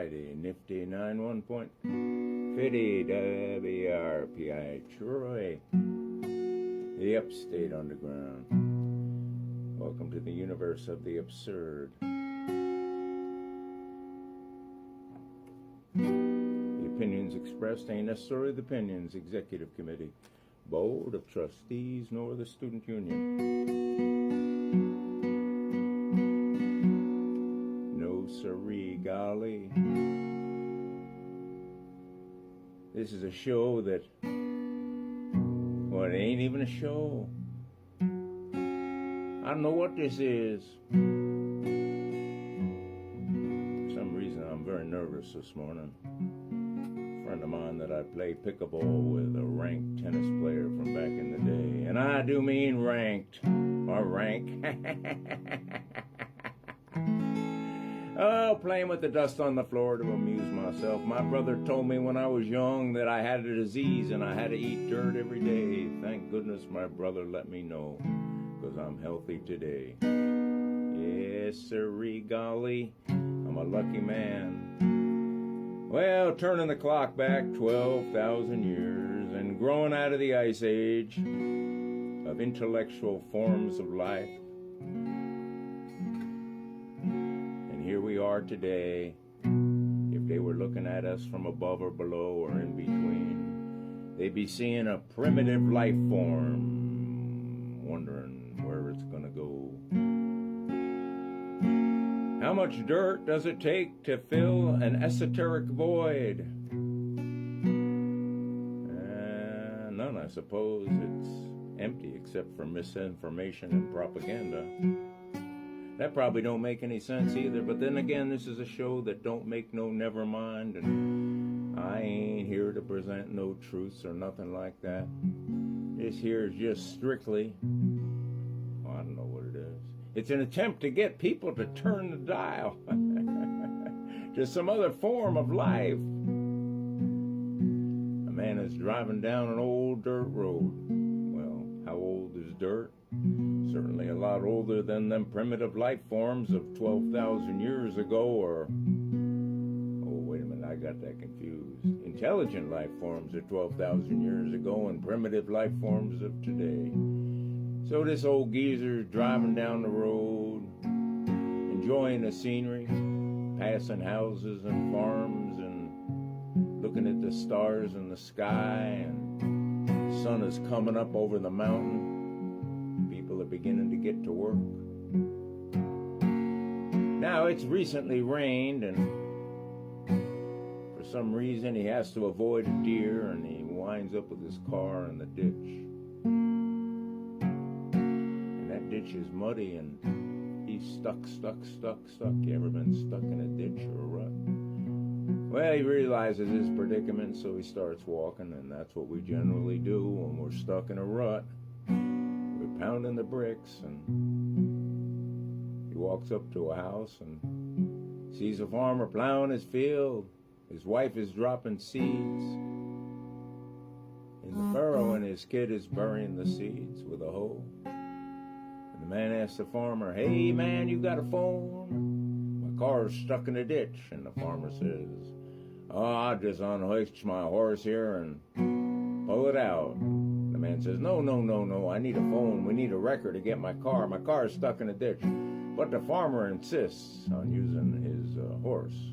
righty, nifty 91.50 WRPI Troy, the Upstate Underground. Welcome to the universe of the absurd. The opinions expressed ain't necessarily the opinions. Executive Committee, Board of Trustees, nor the Student Union. No siree, golly. This is a show that, well, it ain't even a show. I don't know what this is. For some reason, I'm very nervous this morning. A friend of mine that I play pickleball with, a ranked tennis player from back in the day. And I do mean ranked, or rank. Oh, playing with the dust on the floor to amuse myself. My brother told me when I was young that I had a disease and I had to eat dirt every day. Thank goodness my brother let me know, because I'm healthy today. Yes, sirree, golly, I'm a lucky man. Well, turning the clock back 12,000 years and growing out of the ice age of intellectual forms of life. And here we are today. If they were looking at us from above or below or in between, they'd be seeing a primitive life form, wondering where it's gonna go. How much dirt does it take to fill an esoteric void? None, I suppose. It's empty except for misinformation and propaganda. That probably don't make any sense either, but then again, this is a show that don't make no never mind, and I ain't here to present no truths or nothing like that. This here is just strictly, well, I don't know what it is. It's an attempt to get people to turn the dial to some other form of life. A man is driving down an old dirt road. Well, how old is dirt? Certainly a lot older than them primitive life forms of 12,000 years ago, or, oh, wait a minute, I got that confused. Intelligent life forms of 12,000 years ago and primitive life forms of today. So this old geezer's driving down the road, enjoying the scenery, passing houses and farms and looking at the stars in the sky, and the sun is coming up over the mountain. People are beginning to get to work. Now, it's recently rained, and for some reason he has to avoid a deer, and he winds up with his car in the ditch. And that ditch is muddy, and he's stuck. You ever been stuck in a ditch or a rut? Well, he realizes his predicament, so he starts walking, and that's what we generally do when we're stuck in a rut. We're pounding the bricks, and he walks up to a house and sees a farmer plowing his field. His wife is dropping seeds in the furrow, and his kid is burying the seeds with a hoe. And the man asks the farmer, "Hey man, you got a phone? My car's stuck in a ditch." And the farmer says, "Oh, I'll just unhitch my horse here and pull it out." The man says, No, I need a phone. We need a wrecker to get my car. My car is stuck in a ditch." But the farmer insists on using his horse.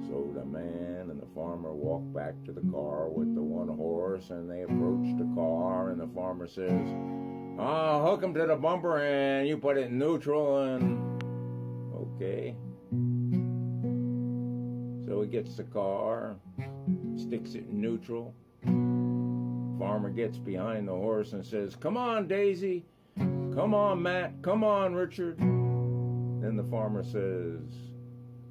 So the man and the farmer walk back to the car with the one horse, and they approach the car, and the farmer says, "I'll hook him to the bumper and you put it in neutral," and okay. So he gets the car, sticks it in neutral. Farmer gets behind the horse and says, "Come on, Daisy. Come on, Matt. Come on, Richard." Then the farmer says,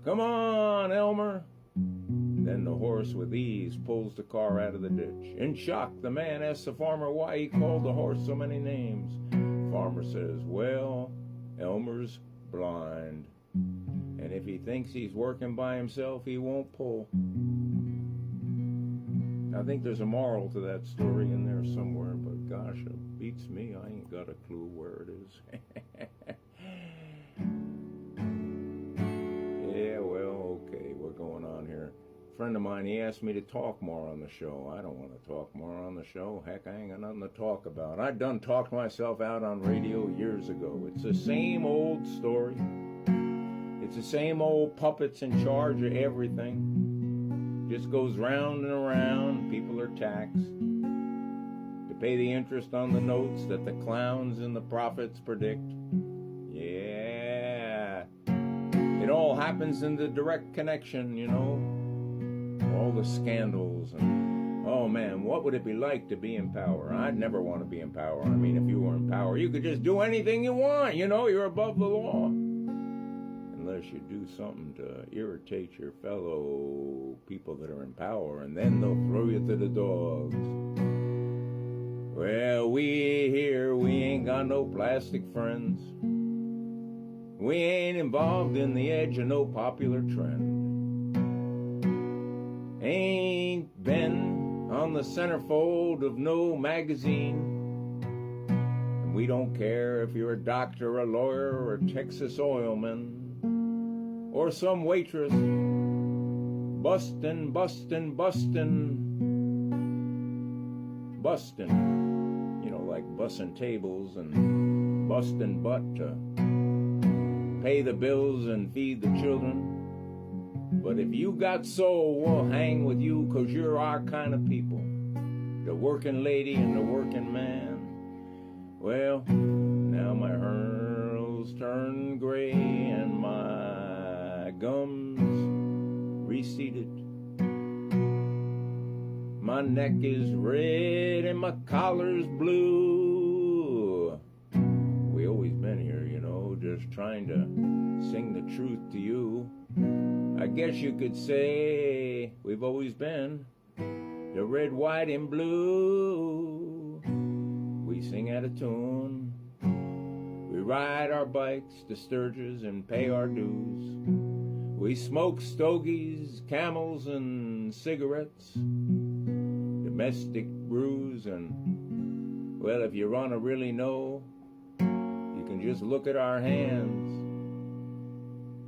"Come on, Elmer." Then the horse with ease pulls the car out of the ditch. In shock, the man asks the farmer why he called the horse so many names. The farmer says, "Well, Elmer's blind, and if he thinks he's working by himself, he won't pull." I think there's a moral to that story in there somewhere, but gosh, it beats me. I ain't got a clue where it is. Yeah, well, okay, we're friend of mine, he asked me to talk more on the show. I don't want to talk more on the show. Heck, I ain't got nothing to talk about. I done talked myself out on radio years ago. It's the same old story. It's the same old puppets in charge of everything. Just goes round and around. People are taxed to pay the interest on the notes that the clowns and the prophets predict. Yeah. It all happens in the direct connection, you know. All the scandals and, oh man, what would it be like to be in power? I'd never want to be in power. I mean, if you were in power, you could just do anything you want, you know, you're above the law. Unless you do something to irritate your fellow people that are in power, and then they'll throw you to the dogs. Well, we here, we ain't got no plastic friends. We ain't involved in the edge of no popular trend. Ain't been on the centerfold of no magazine. And we don't care if you're a doctor, a lawyer, or a Texas oilman, or some waitress bustin', you know, like bussin' tables and bustin' butt to pay the bills and feed the children. But if you got soul, we'll hang with you, 'cause you're our kind of people. The working lady and the working man. Well, now my hurls turn gray and my gums receded. My neck is red and my collar's blue. We always been here, you know, just trying to sing the truth to you. I guess you could say we've always been the red, white, and blue. We sing out of tune. We ride our bikes to Sturgis and pay our dues. We smoke stogies, camels, and cigarettes, domestic brews, and, well, if you want to really know, you can just look at our hands.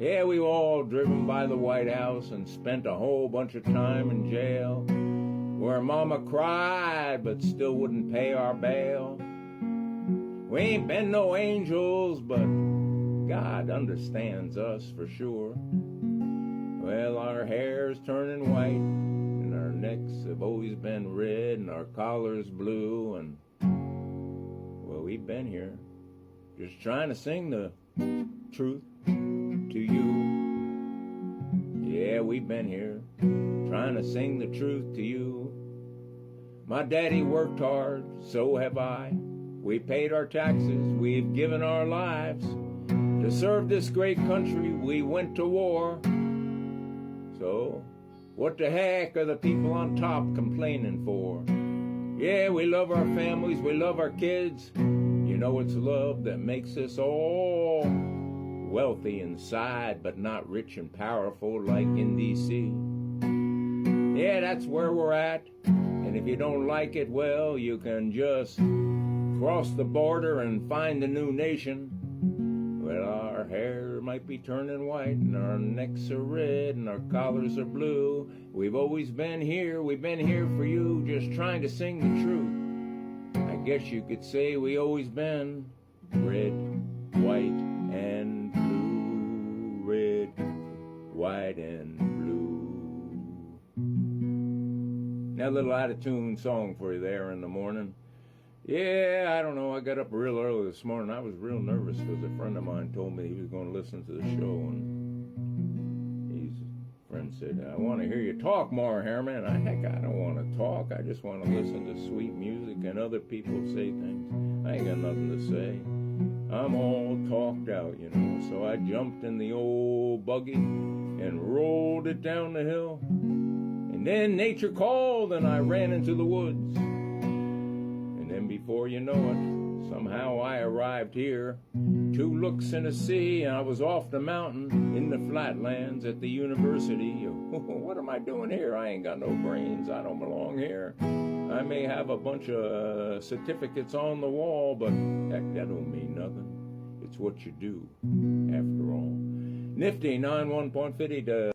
Yeah, we all driven by the White House and spent a whole bunch of time in jail, where Mama cried but still wouldn't pay our bail. We ain't been no angels, but God understands us for sure. Well, our hair's turning white, and our necks have always been red, and our collars blue, and, well, we've been here, just trying to sing the truth to you. Yeah, we've been here, trying to sing the truth to you. My daddy worked hard, so have I. We paid our taxes, we've given our lives. To serve this great country, we went to war. So, what the heck are the people on top complaining for? Yeah, we love our families, we love our kids. You know it's love that makes us all wealthy inside, but not rich and powerful like in D.C. Yeah, that's where we're at. And if you don't like it, well, you can just cross the border and find a new nation. Well, our hair might be turning white, and our necks are red, and our collars are blue. We've always been here, we've been here for you, just trying to sing the truth. I guess you could say we always been red, white, and blue. Red, white, and blue. Now a little out-of-tune song for you there in the morning. Yeah, I don't know, I got up real early this morning. I was real nervous because a friend of mine told me he was going to listen to the show, and his friend said, I want to hear you talk more, Harriman. Heck, I don't want to talk. I just want to listen to sweet music and other people say things. I ain't got nothing to say. I'm all talked out, you know. So I jumped in the old buggy and rolled it down the hill. And then nature called and I ran into the woods. And then before you know it, somehow I arrived here. 2 looks in a sea, and I was off the mountain in the flatlands at the university. What am I doing here? I ain't got no brains. I don't belong here. I may have a bunch of certificates on the wall, but heck, that don't mean nothing. It's what you do, after all. Nifty 91.50 to